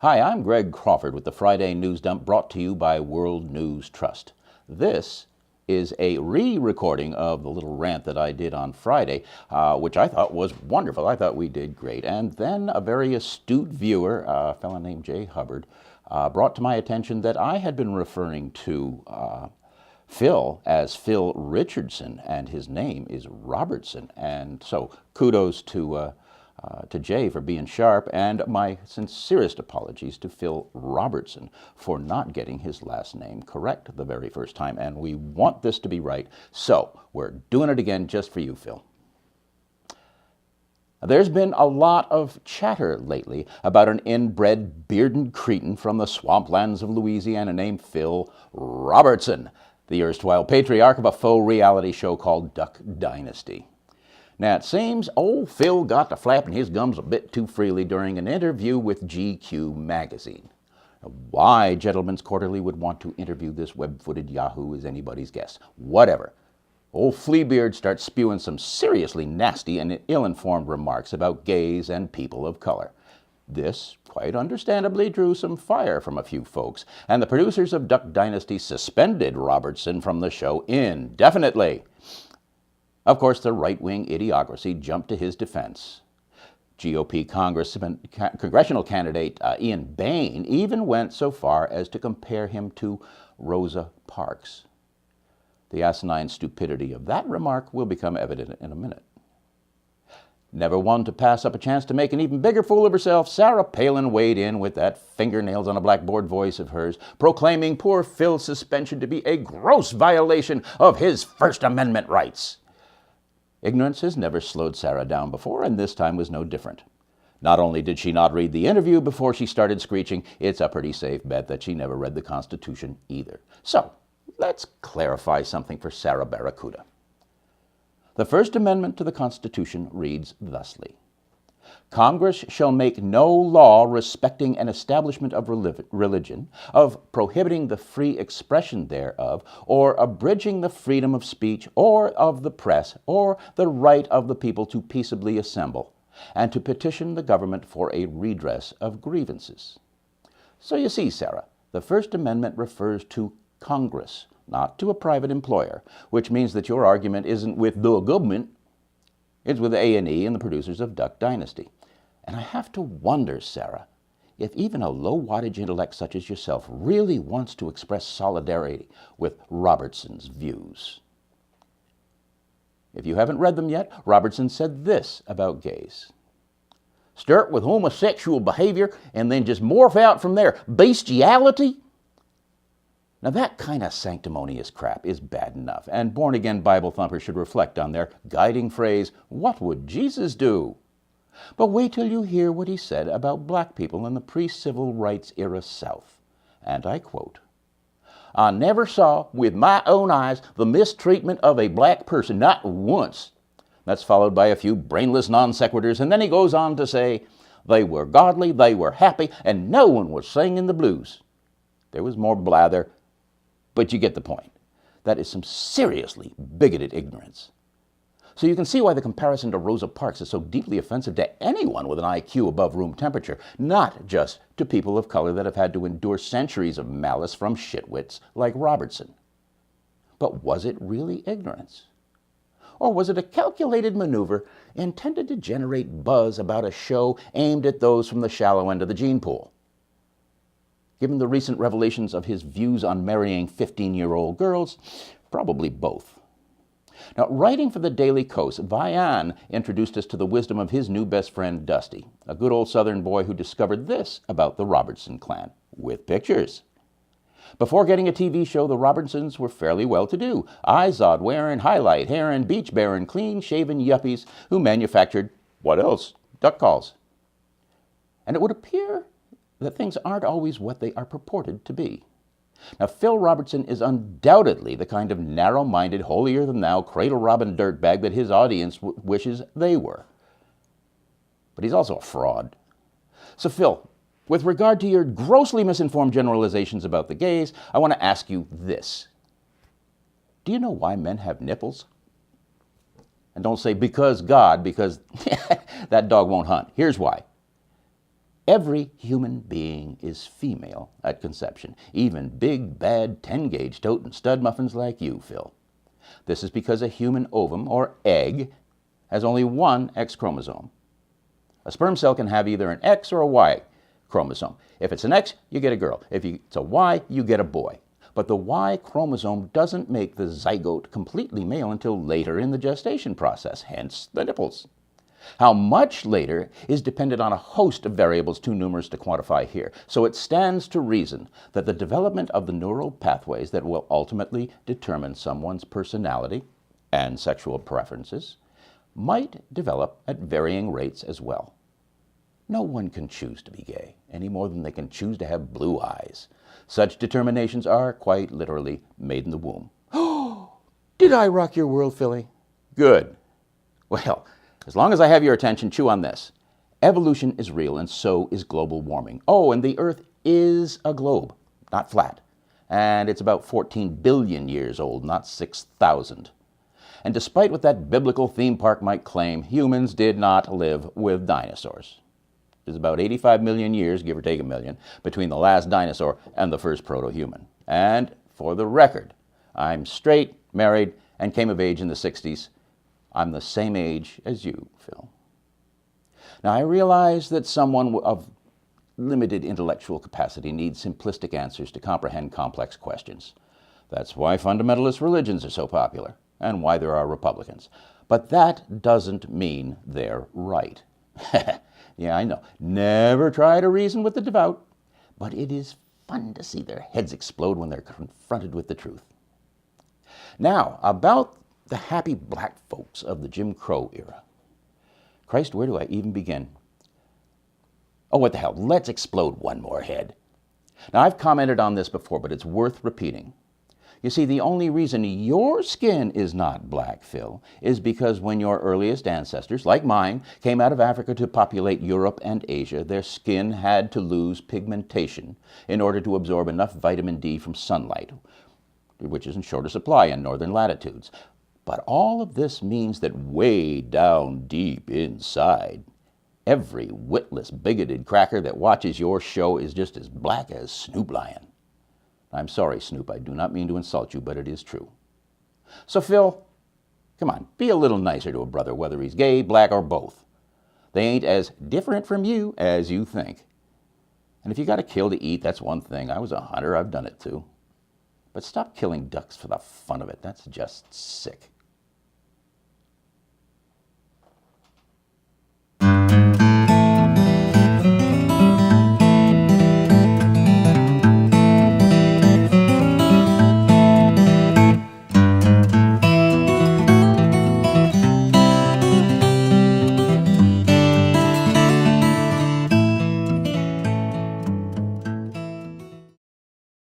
Hi, I'm Greg Crawford with the Friday News Dump, brought to you by World News Trust. This is a re-recording of the little rant that I did on Friday, which I thought was wonderful. I thought we did great. And then a very astute viewer, a fellow named Jay Hubbard, brought to my attention that I had been referring to Phil as Phil Richardson, and his name is Robertson. And so kudos to Jay for being sharp, and my sincerest apologies to Phil Robertson for not getting his last name correct the very first time. And we want this to be right, so we're doing it again just for you, Phil. There's been a lot of chatter lately about an inbred bearded cretin from the swamplands of Louisiana named Phil Robertson, the erstwhile patriarch of a faux reality show called Duck Dynasty. Now, it seems old Phil got to flapping his gums a bit too freely during an interview with GQ magazine. Why Gentleman's Quarterly would want to interview this web-footed yahoo is anybody's guess. Whatever. Old Fleabeard starts spewing some seriously nasty and ill-informed remarks about gays and people of color. This, quite understandably, drew some fire from a few folks, and the producers of Duck Dynasty suspended Robertson from the show indefinitely. Of course, the right-wing idiocracy jumped to his defense. GOP congressional candidate Ian Bain even went so far as to compare him to Rosa Parks. The asinine stupidity of that remark will become evident in a minute. Never one to pass up a chance to make an even bigger fool of herself, Sarah Palin weighed in with that fingernails-on-a-blackboard voice of hers, proclaiming poor Phil's suspension to be a gross violation of his First Amendment rights. Ignorance has never slowed Sarah down before, and this time was no different. Not only did she not read the interview before she started screeching, it's a pretty safe bet that she never read the Constitution either. So, let's clarify something for Sarah Barracuda. The First Amendment to the Constitution reads thusly: Congress shall make no law respecting an establishment of religion, of prohibiting the free expression thereof, or abridging the freedom of speech, or of the press, or the right of the people to peaceably assemble, and to petition the government for a redress of grievances. So you see, Sarah, the First Amendment refers to Congress, not to a private employer, which means that your argument isn't with the government, it's with A&E and the producers of Duck Dynasty. And I have to wonder, Sarah, if even a low-wattage intellect such as yourself really wants to express solidarity with Robertson's views. If you haven't read them yet, Robertson said this about gays: start with homosexual behavior and then just morph out from there. Bestiality? Now that kind of sanctimonious crap is bad enough, and born-again Bible thumpers should reflect on their guiding phrase, what would Jesus do? But wait till you hear what he said about black people in the pre-civil rights era South. And I quote, I never saw with my own eyes the mistreatment of a black person, not once. That's followed by a few brainless non-sequiturs, and then he goes on to say, they were godly, they were happy, and no one was singing the blues. There was more blather, but you get the point. That is some seriously bigoted ignorance. So you can see why the comparison to Rosa Parks is so deeply offensive to anyone with an IQ above room temperature, not just to people of color that have had to endure centuries of malice from shitwits like Robertson. But was it really ignorance? Or was it a calculated maneuver intended to generate buzz about a show aimed at those from the shallow end of the gene pool? Given the recent revelations of his views on marrying 15-year-old girls, probably both. Now, writing for the Daily Kos, Vian introduced us to the wisdom of his new best friend, Dusty, a good old Southern boy who discovered this about the Robertson clan, with pictures. Before getting a TV show, the Robertsons were fairly well-to-do, Izod-wearing, highlight hair and beach-bearing, clean-shaven yuppies who manufactured, what else? Duck calls. And it would appear that things aren't always what they are purported to be. Now, Phil Robertson is undoubtedly the kind of narrow-minded, holier-than-thou, cradle-robbing dirtbag that his audience wishes they were. But he's also a fraud. So, Phil, with regard to your grossly misinformed generalizations about the gays, I want to ask you this. Do you know why men have nipples? And don't say, because God, because that dog won't hunt. Here's why. Every human being is female at conception, even big, bad 10-gauge toting stud muffins like you, Phil. This is because a human ovum, or egg, has only one X chromosome. A sperm cell can have either an X or a Y chromosome. If it's an X, you get a girl. If it's a Y, you get a boy. But the Y chromosome doesn't make the zygote completely male until later in the gestation process, hence the nipples. How much later is dependent on a host of variables too numerous to quantify here. So it stands to reason that the development of the neural pathways that will ultimately determine someone's personality and sexual preferences might develop at varying rates as well. No one can choose to be gay any more than they can choose to have blue eyes. Such determinations are quite literally made in the womb. Oh, did I rock your world, Philly? Good. Well, as long as I have your attention, chew on this. Evolution is real, and so is global warming. Oh, and the Earth is a globe, not flat. And it's about 14 billion years old, not 6,000. And despite what that biblical theme park might claim, humans did not live with dinosaurs. There's about 85 million years, give or take a million, between the last dinosaur and the first proto-human. And for the record, I'm straight, married, and came of age in the 60s. I'm the same age as you, Phil. Now, I realize that someone of limited intellectual capacity needs simplistic answers to comprehend complex questions. That's why fundamentalist religions are so popular, and why there are Republicans. But that doesn't mean they're right. Yeah, I know. Never try to reason with the devout, but it is fun to see their heads explode when they're confronted with the truth. Now, about the happy black folks of the Jim Crow era. Christ, where do I even begin? Oh, what the hell, let's explode one more head. Now, I've commented on this before, but it's worth repeating. You see, the only reason your skin is not black, Phil, is because when your earliest ancestors, like mine, came out of Africa to populate Europe and Asia, their skin had to lose pigmentation in order to absorb enough vitamin D from sunlight, which is in shorter supply in northern latitudes. But all of this means that way down deep inside, every witless, bigoted cracker that watches your show is just as black as Snoop Lion. I'm sorry, Snoop, I do not mean to insult you, but it is true. So, Phil, come on, be a little nicer to a brother, whether he's gay, black, or both. They ain't as different from you as you think. And if you got to kill to eat, that's one thing. I was a hunter, I've done it too. But stop killing ducks for the fun of it. That's just sick.